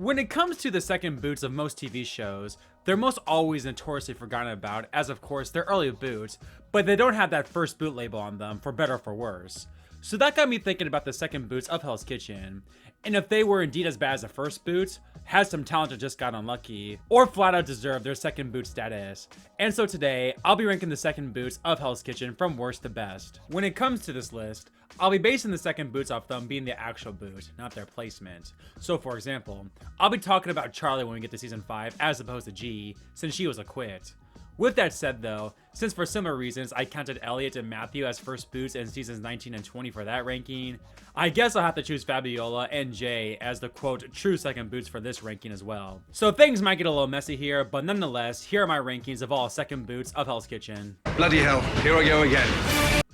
When it comes to the second boots of most TV shows, they're most always notoriously forgotten about, as of course they're early boots, but they don't have that first boot label on them, for better or for worse. So that got me thinking about the second boots of Hell's Kitchen, and if they were indeed as bad as the first boots, had some talent that just got unlucky, or flat out deserved their second boot status. And so today, I'll be ranking the second boots of Hell's Kitchen from worst to best. When it comes to this list, I'll be basing the second boots off them being the actual boot, not their placement. So for example, I'll be talking about Charlie when we get to season 5 as opposed to G, since she was a quit. With that said though, since for similar reasons I counted Elliot and Matthew as first boots in seasons 19 and 20 for that ranking, I guess I'll have to choose Fabiola and Jay as the quote true second boots for this ranking as well. So things might get a little messy here, but nonetheless, here are my rankings of all second boots of Hell's Kitchen. Bloody hell, here I go again.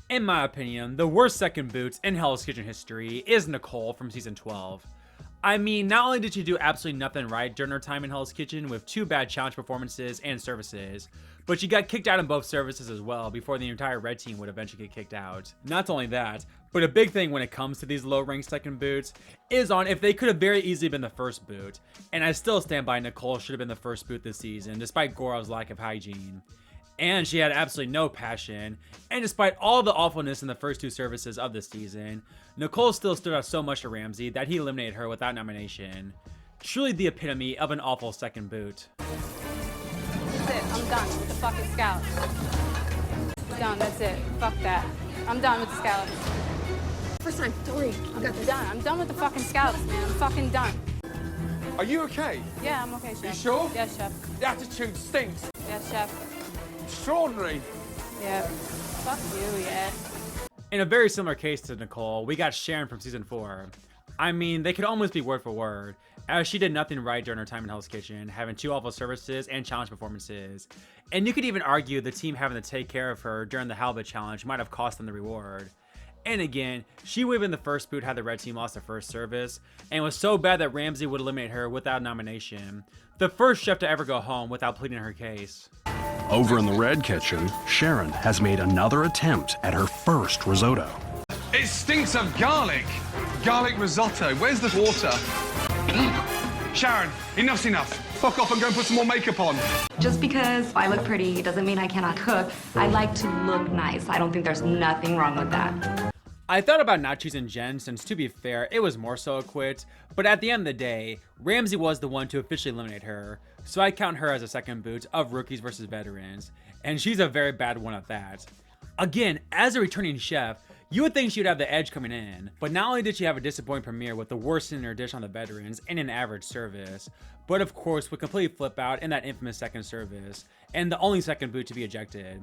In my opinion, the worst second boots in Hell's Kitchen history is Nicole from season 12. I mean, not only did she do absolutely nothing right during her time in Hell's Kitchen with 2 bad challenge performances and services, but she got kicked out in both services as well before the entire red team would eventually get kicked out. Not only that, but a big thing when it comes to these low-ranked second boots is on if they could have very easily been the first boot, and I still stand by Nicole should have been the first boot this season despite Gorov's lack of hygiene. And she had absolutely no passion, and despite all the awfulness in the first 2 services of this season, Nicole still stood out so much to Ramsey that he eliminated her without nomination. Truly the epitome of an awful second boot. That's it, I'm done with the fucking scallops. Done, that's it, fuck that. I'm done with the scallops. First time, don't worry, I got this. I'm done with the fucking scallops, man, I'm fucking done. Are you okay? Yeah, I'm okay, chef. You sure? Yes, chef. The attitude stinks. Yes, chef. Extraordinary. Yeah. Fuck you, yeah. In a very similar case to Nicole, we got Sharon from season 4. I mean, they could almost be word for word, as she did nothing right during her time in Hell's Kitchen, having 2 awful services and challenge performances. And you could even argue the team having to take care of her during the halibut challenge might have cost them the reward. And again, she would have been the first boot had the red team lost their first service, and was so bad that Ramsey would eliminate her without nomination. The first chef to ever go home without pleading her case. Over in the red kitchen, Sharon has made another attempt at her first risotto. It stinks of garlic. Garlic risotto. Where's the water? Sharon, enough's enough. Fuck off and go and put some more makeup on. Just because I look pretty doesn't mean I cannot cook. I like to look nice. I don't think there's nothing wrong with that. I thought about not choosing Jen since, to be fair, it was more so a quit, but at the end of the day, Ramsey was the one to officially eliminate her, so I count her as a second boot of rookies versus veterans, and she's a very bad one at that. Again, as a returning chef, you would think she would have the edge coming in, but not only did she have a disappointing premiere with the worst in her dish on the veterans and an average service, but of course would completely flip out in that infamous second service, and the only second boot to be ejected.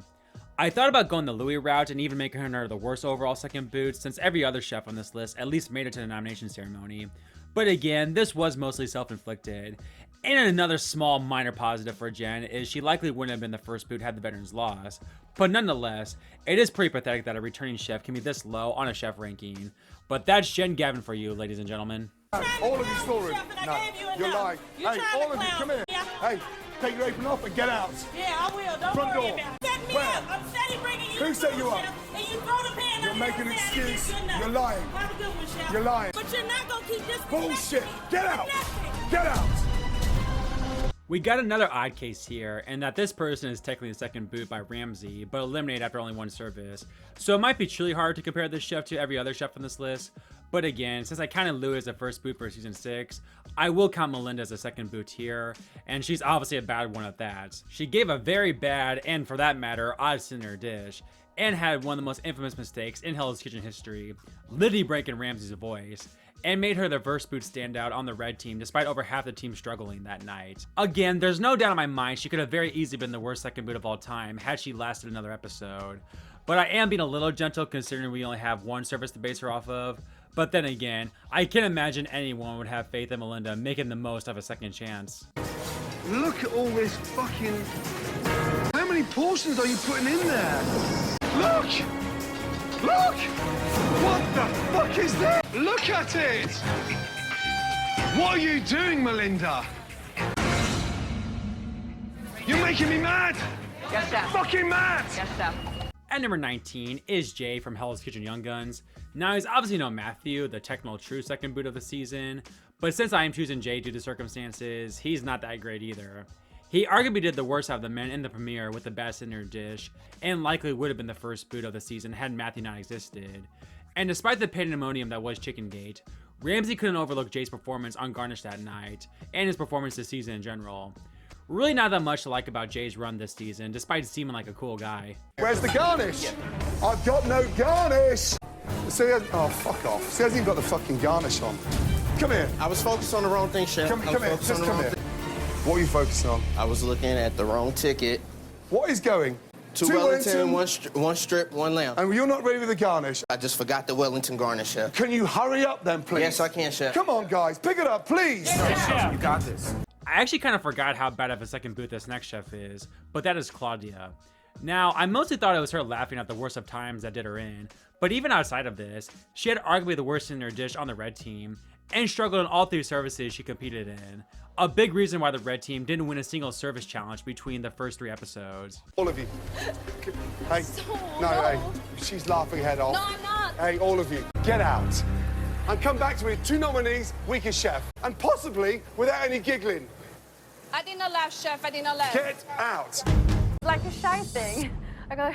I thought about going the Louis route and even making her the worst overall second boot since every other chef on this list at least made it to the nomination ceremony. But again, this was mostly self-inflicted. And another small minor positive for Jen is she likely wouldn't have been the first boot had the veterans lost. But nonetheless, it is pretty pathetic that a returning chef can be this low on a chef ranking. But that's Jen Gavin for you, ladies and gentlemen. All of you story. No, you're lying. Hey, all of you, come here. Hey, take your apron off and get out. Yeah, I will. Don't Front worry door. about it. Set me Where? up. I'm steady bringing you. Who set you up? And you throw the pan You're on making an me and say I didn't excuse. do enough. You're lying. Have a good one, Chef. You're lying. But you're not going to keep this Bullshit. Get out. Get out. We got another odd case here, and that this person is technically the second boot by Ramsey, but eliminated after only 1 service. So it might be truly hard to compare this chef to every other chef on this list. But again, since I counted Louis as the first boot for season 6, I will count Melinda as a second boot here, and she's obviously a bad one at that. She gave a very bad, and for that matter, odd sin in her dish, and had one of the most infamous mistakes in Hell's Kitchen history, literally breaking Ramsey's voice, and made her the first boot standout on the red team despite over half the team struggling that night. Again, there's no doubt in my mind she could have very easily been the worst second boot of all time had she lasted another episode. But I am being a little gentle considering we only have 1 service to base her off of. But then again, I can't imagine anyone would have faith in Melinda making the most of a second chance. Look at all this fucking... How many portions are you putting in there? Look! Look! What the fuck is that? Look at it! What are you doing, Melinda? You're making me mad! Yes, chef. Fucking mad! Yes, chef. At number 19 is Jay from Hell's Kitchen Young Guns. Now, he's obviously no Matthew, the technical true second boot of the season, But since I am choosing Jay due to circumstances, he's not that great either. He arguably did the worst out of the men in the premiere with the best dinner dish, and likely would have been the first boot of the season had Matthew not existed. And despite the pandemonium that was Chicken Gate, Ramsey couldn't overlook Jay's performance on Garnish that night, and his performance this season in general. Really not that much to like about Jay's run this season, despite seeming like a cool guy. Where's the garnish? I've got no garnish. See, oh, fuck off. See, he hasn't even got the fucking garnish on. Come here. I was focused on the wrong thing, Chef. Come here. Just come here. What are you focusing on? I was looking at the wrong ticket. What is going? Two Wellington, one strip, one lamb. And you're not ready with the garnish? I just forgot the Wellington garnish, Chef. Can you hurry up then, please? Yes, I can, Chef. Come on, guys. Pick it up, please. Chef. You got this. I actually kind of forgot how bad of a second boot this next chef is, but that is Claudia. Now, I mostly thought it was her laughing at the worst of times that did her in, but even outside of this, she had arguably the worst in her dish on the red team, and struggled in all 3 services she competed in. A big reason why the red team didn't win a single service challenge between the first 3 episodes. All of you. Hey, no, hey, she's laughing her head off. No, I'm not. Hey, all of you, get out. And come back to me with 2 nominees, weakest chef. And possibly without any giggling. I did not laugh, Chef. I did not laugh. Get out. Like a shy thing. I go,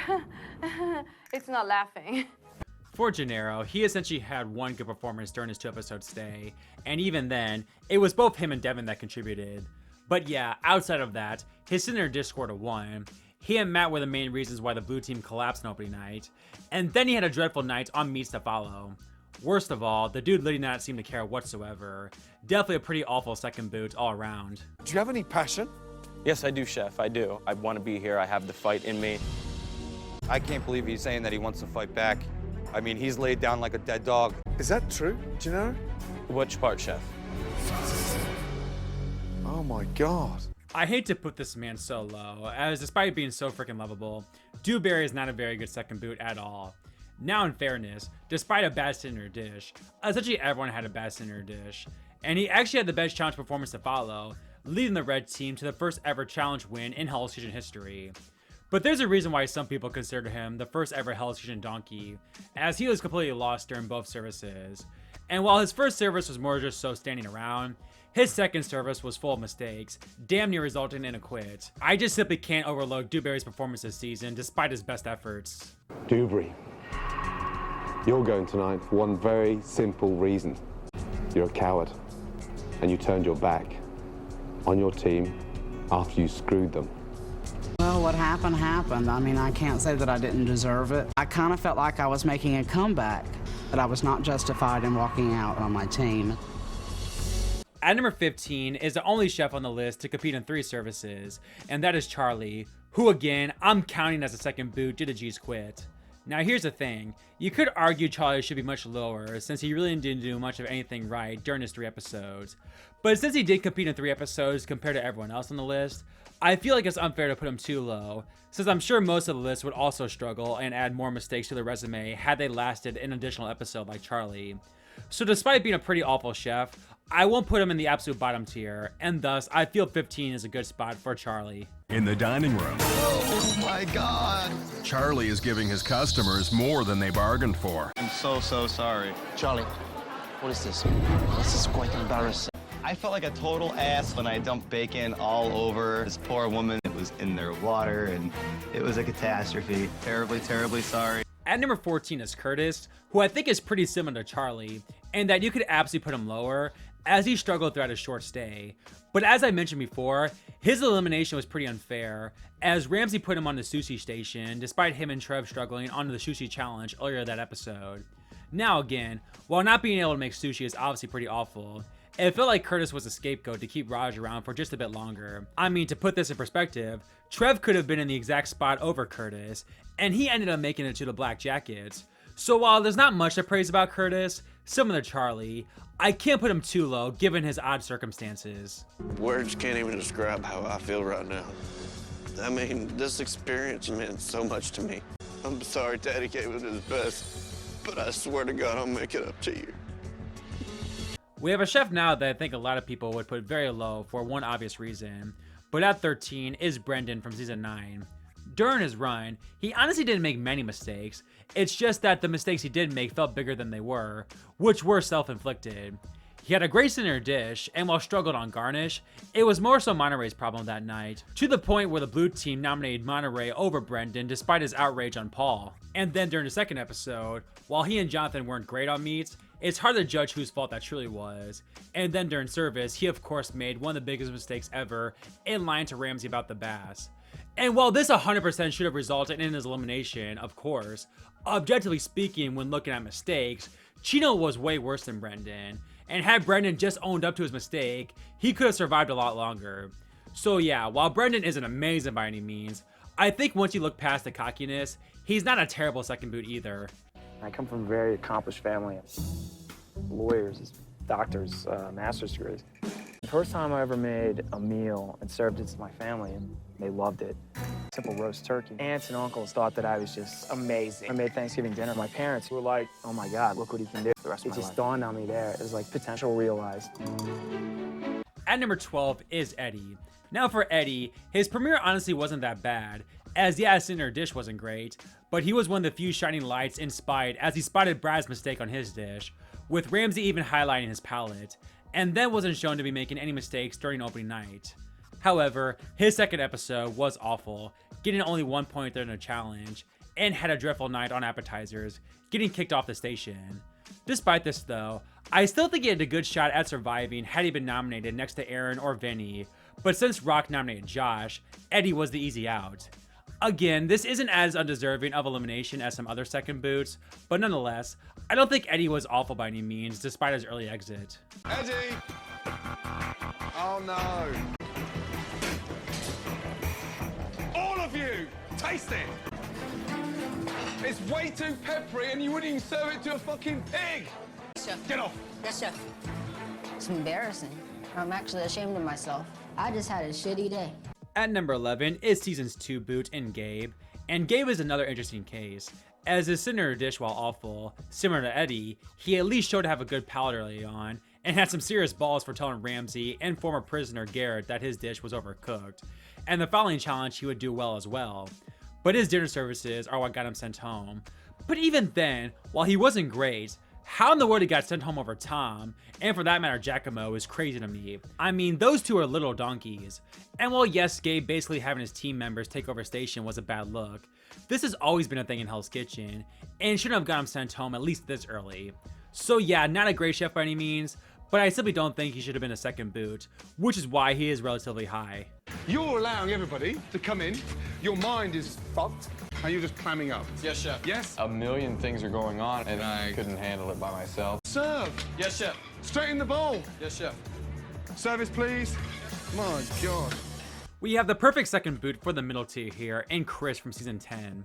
it's not laughing. For Gennaro, he essentially had one good performance during his 2-episode stay, and even then, it was both him and Devin that contributed. But yeah, outside of that, his dinner dish scored a 1. He and Matt were the main reasons why the blue team collapsed on opening night, and then he had a dreadful night on meats to follow. Worst of all, the dude did not seem to care whatsoever. Definitely a pretty awful second boot all around. Do you have any passion? Yes, I do, Chef. I do. I want to be here. I have the fight in me. I can't believe he's saying that he wants to fight back. I mean, he's laid down like a dead dog. Is that true? Do you know? Which part, Chef? Oh my God. I hate to put this man so low, as despite being so freaking lovable, Dewberry is not a very good second boot at all. Now, in fairness, despite a bad dinner dish, essentially everyone had a bad dinner dish, and he actually had the best challenge performance to follow, leading the red team to the first ever challenge win in Hell's Kitchen history. But there's a reason why some people consider him the first ever Hell's Kitchen donkey, as he was completely lost during both services. And while his first service was more just so standing around, his second service was full of mistakes, damn near resulting in a quit. I just simply can't overlook Dewberry's performance this season, despite his best efforts. Dewberry, you're going tonight for one very simple reason. You're a coward, and you turned your back on your team after you screwed them. Well, what happened, happened. I mean, I can't say that I didn't deserve it. I kind of felt like I was making a comeback, but I was not justified in walking out on my team. At number 15 is the only chef on the list to compete in 3 services, and that is Charlie, who again, I'm counting as a second boot due to G's quit. Now here's the thing, you could argue Charlie should be much lower since he really didn't do much of anything right during his 3 episodes. But since he did compete in 3 episodes compared to everyone else on the list, I feel like it's unfair to put him too low, since I'm sure most of the list would also struggle and add more mistakes to their resume had they lasted an additional episode like Charlie. So despite being a pretty awful chef, I won't put him in the absolute bottom tier, and thus I feel 15 is a good spot for Charlie. In the dining room, Oh my God. Charlie is giving his customers more than they bargained for. I'm so sorry. Charlie, what is this? This is quite embarrassing. I felt like a total ass when I dumped bacon all over this poor woman. It was in their water, and it was a catastrophe. Terribly, terribly sorry. At number 14 is Curtis, who I think is pretty similar to Charlie, and that you could absolutely put him lower, as he struggled throughout his short stay. But as I mentioned before, his elimination was pretty unfair, as Ramsey put him on the sushi station, despite him and Trev struggling on the sushi challenge earlier that episode. Now again, while not being able to make sushi is obviously pretty awful, it felt like Curtis was a scapegoat to keep Raj around for just a bit longer. I mean, to put this in perspective, Trev could have been in the exact spot over Curtis, and he ended up making it to the Black Jackets. So while there's not much to praise about Curtis, similar to Charlie, I can't put him too low given his odd circumstances. Words can't even describe how I feel right now. I mean, this experience meant so much to me. I'm sorry Daddy gave it his best, but I swear to God I'll make it up to you. We have a chef now that I think a lot of people would put very low for one obvious reason, but at 13 is Brendan from season 9. During his run, he honestly didn't make many mistakes, it's just that the mistakes he did make felt bigger than they were, which were self-inflicted. He had a great center dish, and while struggled on garnish, it was more so Monterey's problem that night, to the point where the blue team nominated Monterey over Brendan despite his outrage on Paul. And then during the second episode, while he and Jonathan weren't great on meats, it's hard to judge whose fault that truly was. And then during service, he of course made one of the biggest mistakes ever in lying to Ramsay about the bass. And while this 100% should have resulted in his elimination, of course, objectively speaking, when looking at mistakes, Chino was way worse than Brendan. And had Brendan just owned up to his mistake, he could have survived a lot longer. So yeah, while Brendan isn't amazing by any means, I think once you look past the cockiness, he's not a terrible second boot either. I come from a very accomplished family. Lawyers, doctors, master's degrees. The first time I ever made a meal and served it to my family, and they loved it. Simple roast turkey. Aunts and uncles thought that I was just amazing. I made Thanksgiving dinner. My parents were like, oh my God, look what he can do the rest of my life. It just dawned on me there. It was like potential realized. At number 12 is Eddie. Now for Eddie, his premiere honestly wasn't that bad, as yeah, his center dish wasn't great, but he was one of the few shining lights in Spite as he spotted Brad's mistake on his dish, with Ramsay even highlighting his palate, and then wasn't shown to be making any mistakes during opening night. However, his second episode was awful, getting only 1 point during the challenge, and had a dreadful night on appetizers, getting kicked off the station. Despite this though, I still think he had a good shot at surviving had he been nominated next to Aaron or Vinny, but since Rock nominated Josh, Eddie was the easy out. Again, this isn't as undeserving of elimination as some other second boots, but nonetheless, I don't think Eddie was awful by any means despite his early exit. Eddie! Oh no! All of you, taste it! It's way too peppery and you wouldn't even serve it to a fucking pig! Chef. Get off! Yes, chef. It's embarrassing. I'm actually ashamed of myself. I just had a shitty day. At number 11 is Season's 2 boot in Gabe, and Gabe is another interesting case. As his center dish, while awful, similar to Eddie, he at least showed to have a good palate early on, and had some serious balls for telling Ramsay and former prisoner Garrett that his dish was overcooked, and the following challenge he would do well as well. But his dinner services are what got him sent home. But even then, while he wasn't great, how in the world he got sent home over Tom, and for that matter Giacomo, is crazy to me. I mean, those two are little donkeys. And while yes, Gabe basically having his team members take over station was a bad look, this has always been a thing in Hell's Kitchen, and shouldn't have got him sent home at least this early. So yeah, not a great chef by any means, but I simply don't think he should have been a second boot, which is why he is relatively high. You're allowing everybody to come in, your mind is fucked, and you're just clamming up. Yes, chef. Yes? A million things are going on, and I couldn't handle it by myself. Serve! Yes, chef. Straight in the bowl! Yes, chef. Service, please. My God. We have the perfect second boot for the middle tier here in Chris from season 10.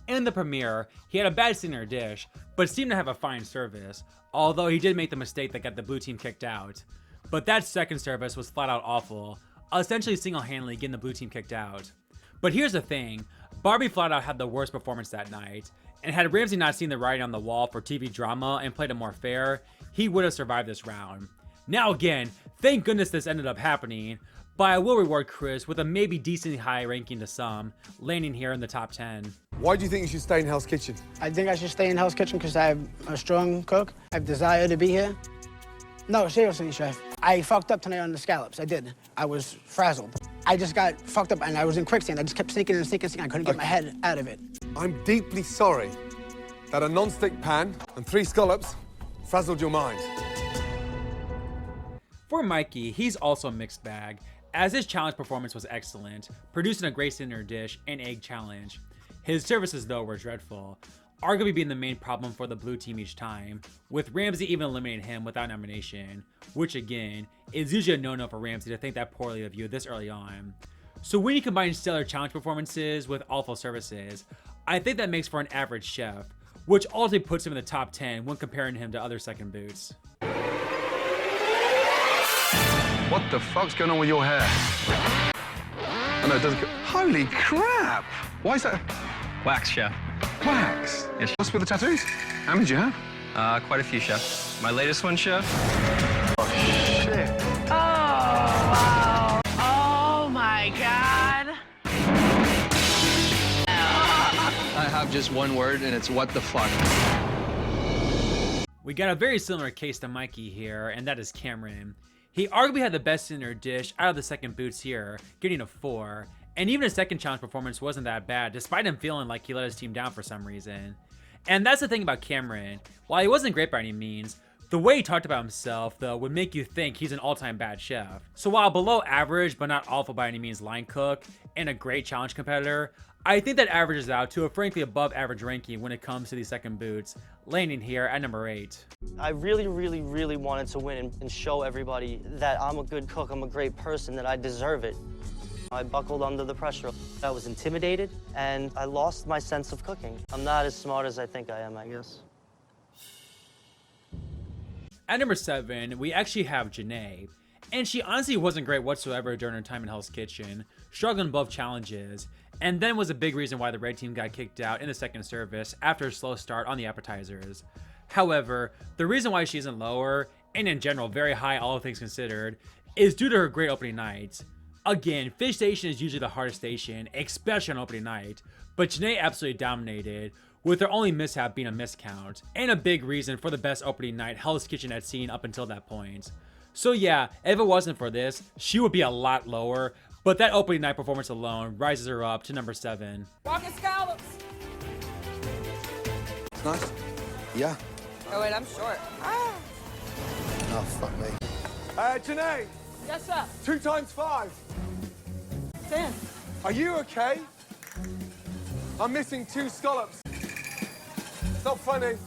In the premiere, he had a bad center dish, but seemed to have a fine service, although he did make the mistake that got the blue team kicked out. But that second service was flat out awful, essentially single-handedly getting the blue team kicked out. But here's the thing, Barbie flat out had the worst performance that night, and had Ramsay not seen the writing on the wall for TV drama and played it more fair, he would have survived this round. Now again, thank goodness this ended up happening, but I will reward Chris with a maybe decently high ranking to some, landing here in the top 10. Why do you think you should stay in Hell's Kitchen? I think I should stay in Hell's Kitchen because I'm a strong cook. I have desire to be here. No, seriously, chef. I fucked up tonight on the scallops. I did. I was frazzled. I just got fucked up and I was in quicksand. I just kept sneaking and sneaking and sneaking. I couldn't get my head out of it. I'm deeply sorry that a non-stick pan and 3 scallops frazzled your mind. For Mikey, he's also a mixed bag, as his challenge performance was excellent, producing a great center dish and egg challenge. His services though were dreadful, arguably being the main problem for the blue team each time, with Ramsay even eliminating him without nomination, which again, is usually a no-no for Ramsay to think that poorly of you this early on. So when you combine stellar challenge performances with awful services, I think that makes for an average chef, which ultimately puts him in the top 10 when comparing him to other second boots. What the fuck's going on with your hair? Oh, no, it doesn't go. Holy crap! Why is that? Wax, chef. Wax? Yes. What's with the tattoos? How many do you have? Quite a few, chef. My latest one, chef. Oh, shit. Oh, wow. Oh, my God. I have just one word, and it's what the fuck. We got a very similar case to Mikey here, and that is Cameron. He arguably had the best dinner dish out of the second boots here, getting a 4, and even his second challenge performance wasn't that bad, despite him feeling like he let his team down for some reason. And that's the thing about Cameron. While he wasn't great by any means, the way he talked about himself, though, would make you think he's an all-time bad chef. So while below average, but not awful by any means line cook, and a great challenge competitor, I think that averages out to a frankly above average ranking when it comes to these second boots, landing here at number 8. I really, really, really wanted to win and show everybody that I'm a good cook, I'm a great person, that I deserve it. I buckled under the pressure. I was intimidated, and I lost my sense of cooking. I'm not as smart as I think I am, I guess. At number 7, we actually have Janae. And she honestly wasn't great whatsoever during her time in Hell's Kitchen, struggling above challenges, and then was a big reason why the red team got kicked out in the second service after a slow start on the appetizers. However, the reason why she isn't lower, and in general very high all things considered, is due to her great opening night. Again, Fish Station is usually the hardest station, especially on opening night, but Janae absolutely dominated, with her only mishap being a miscount, and a big reason for the best opening night Hell's Kitchen had seen up until that point. So yeah, if it wasn't for this, she would be a lot lower, but that opening night performance alone rises her up to number 7. Walking scallops. Nice. Yeah. Oh wait, I'm short. Ah. Oh, fuck me. Janae, Yes, sir. 2 times 5. 10. Are you okay? I'm missing 2 scallops. It's not funny.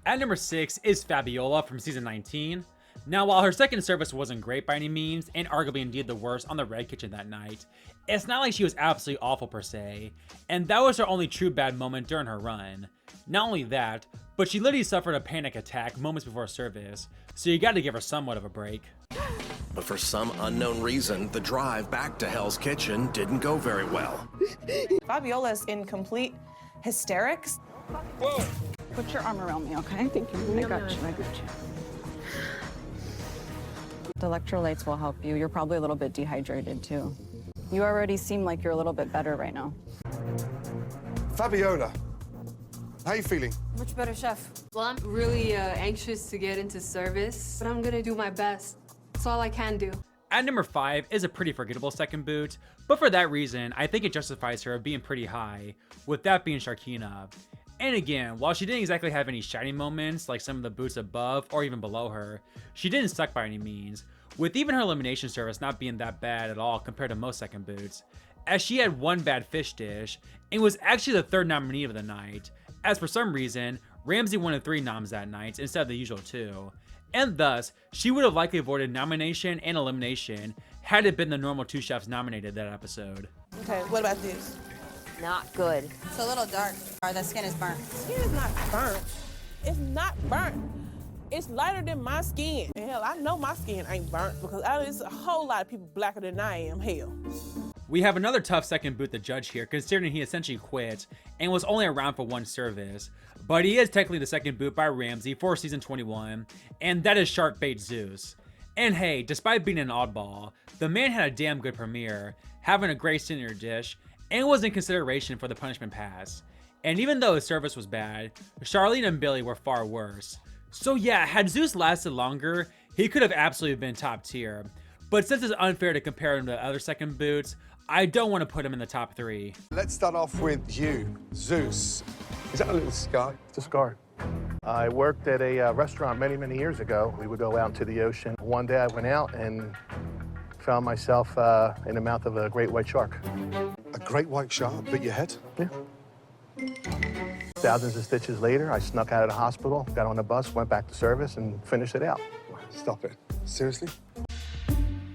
At number 6 is Fabiola from season 19. Now, while her second service wasn't great by any means, and arguably indeed the worst on the Red Kitchen that night, it's not like she was absolutely awful per se, and that was her only true bad moment during her run. Not only that, but she literally suffered a panic attack moments before service, so you gotta give her somewhat of a break. But for some unknown reason, the drive back to Hell's Kitchen didn't go very well. Fabiola's in complete hysterics. Whoa. Put your arm around me, okay? Thank you. I got you. The electrolytes will help you. You're probably a little bit dehydrated too. You already seem like you're a little bit better right now. Fabiola, how you feeling? Much better, chef. Well, I'm really anxious to get into service, but I'm gonna do my best. That's all I can do. At number 5 is a pretty forgettable second boot, but for that reason, I think it justifies her being pretty high, with that being Sharkina. And again, while she didn't exactly have any shining moments like some of the boots above or even below her, she didn't suck by any means, with even her elimination service not being that bad at all compared to most second boots, as she had 1 bad fish dish and was actually the 3rd nominee of the night, as for some reason, Ramsay wanted 3 noms that night instead of the usual 2. And thus, she would have likely avoided nomination and elimination had it been the normal 2 chefs nominated that episode. Okay, what about this? Not good. It's a little dark, or the skin is burnt. Skin is not burnt. It's not burnt. It's lighter than my skin. And hell, I know my skin ain't burnt because there's a whole lot of people blacker than I am. Hell. We have another tough second boot to judge here, considering he essentially quit and was only around for 1 service. But he is technically the second boot by Ramsay for season 21, and that is Shark Bait Zeus. And hey, despite being an oddball, the man had a damn good premiere, having a great signature dish, and was in consideration for the punishment pass. And even though his service was bad, Charlene and Billy were far worse. So yeah, had Zeus lasted longer, he could have absolutely been top tier. But since it's unfair to compare him to other second boots, I don't want to put him in the top 3. Let's start off with you, Zeus. Is that a little scar? It's a scar. I worked at a restaurant many, many years ago. We would go out into the ocean. One day I went out and found myself in the mouth of a great white shark. A great white shark bit your head? Yeah. Thousands of stitches later, I snuck out of the hospital, got on the bus, went back to service, and finished it out. Stop it. Seriously?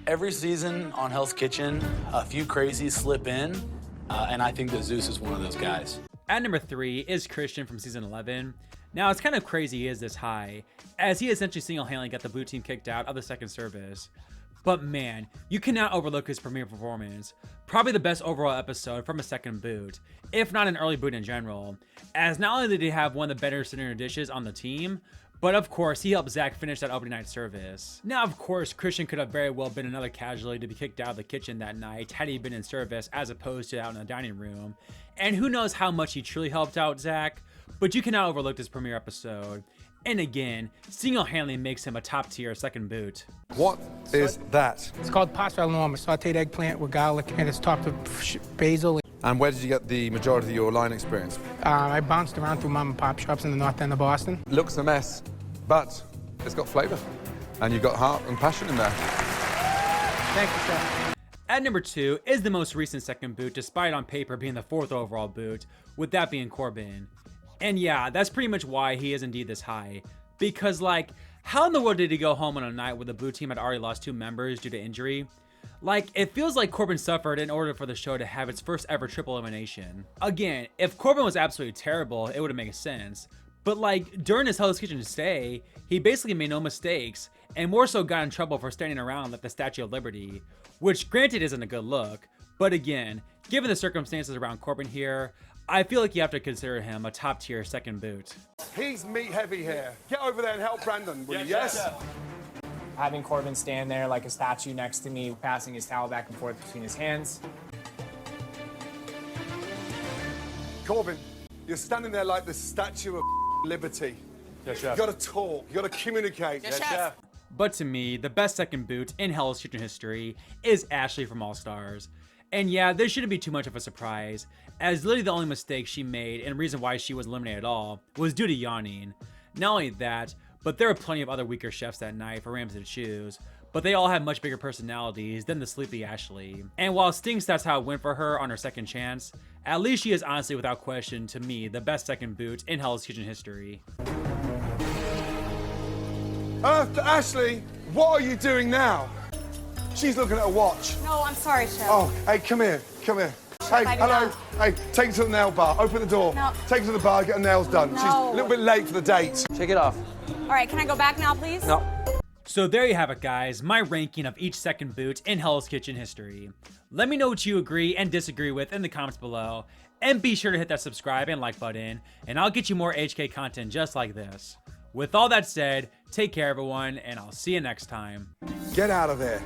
Every season on Hell's Kitchen, a few crazies slip in, and I think that Zeus is one of those guys. At number 3 is Christian from season 11. Now, it's kind of crazy he is this high, as he essentially single-handedly got the boot team kicked out of the second service. But man, you cannot overlook his premiere performance. Probably the best overall episode from a second boot, if not an early boot in general, as not only did he have one of the better signature dishes on the team, but of course he helped Zach finish that opening night service. Now of course Christian could have very well been another casualty to be kicked out of the kitchen that night had he been in service as opposed to out in the dining room, and who knows how much he truly helped out Zach, but you cannot overlook this premiere episode, And again, single-handedly makes him a top-tier second boot. What is that? It's called pasta al norma, sauteed eggplant with garlic, and it's topped with basil. And where did you get the majority of your line experience? I bounced around through mom and pop shops in the north end of Boston. Looks a mess, but it's got flavour. And you've got heart and passion in there. Thank you, chef. At number 2 is the most recent second boot, despite on paper being the 4th overall boot, with that being Corbin. And yeah, that's pretty much why he is indeed this high. Because like, how in the world did he go home on a night where the blue team had already lost 2 members due to injury? Like, it feels like Corbin suffered in order for the show to have its first ever triple elimination. Again, if Corbin was absolutely terrible, it would have made sense. But like, during his Hell's Kitchen stay, he basically made no mistakes, and more so got in trouble for standing around like the Statue of Liberty, which granted isn't a good look, but again, given the circumstances around Corbin here, I feel like you have to consider him a top tier second boot. He's meat heavy here. Get over there and help Brandon, will you? Yes? Having Corbin stand there like a statue next to me, passing his towel back and forth between his hands. Corbin, you're standing there like the Statue of Liberty. Yes, chef. You gotta talk, you gotta communicate. Yes, chef. But to me, the best second boot in Hell's Kitchen history is Ashley from All Stars. And yeah, this shouldn't be too much of a surprise, as literally the only mistake she made and reason why she was eliminated at all was due to yawning. Not only that, but there are plenty of other weaker chefs that night for Ramsay to choose, but they all have much bigger personalities than the sleepy Ashley. And while it stinks that's how it went for her on her second chance, at least she is honestly without question to me the best second boot in Hell's Kitchen history. Ashley, what are you doing now? She's looking at a watch. No, I'm sorry, Chef. Oh, hey, come here, come here. Hey, I do hello. not. Hey, take her to the nail bar. Open the door. No. Take her to the bar, get her nails done. No. She's a little bit late for the date. Take it off. All right, can I go back now, please? No. So there you have it, guys, my ranking of each second boot in Hell's Kitchen history. Let me know what you agree and disagree with in the comments below, and be sure to hit that subscribe and like button, and I'll get you more HK content just like this. With all that said, take care everyone, and I'll see you next time. Get out of there.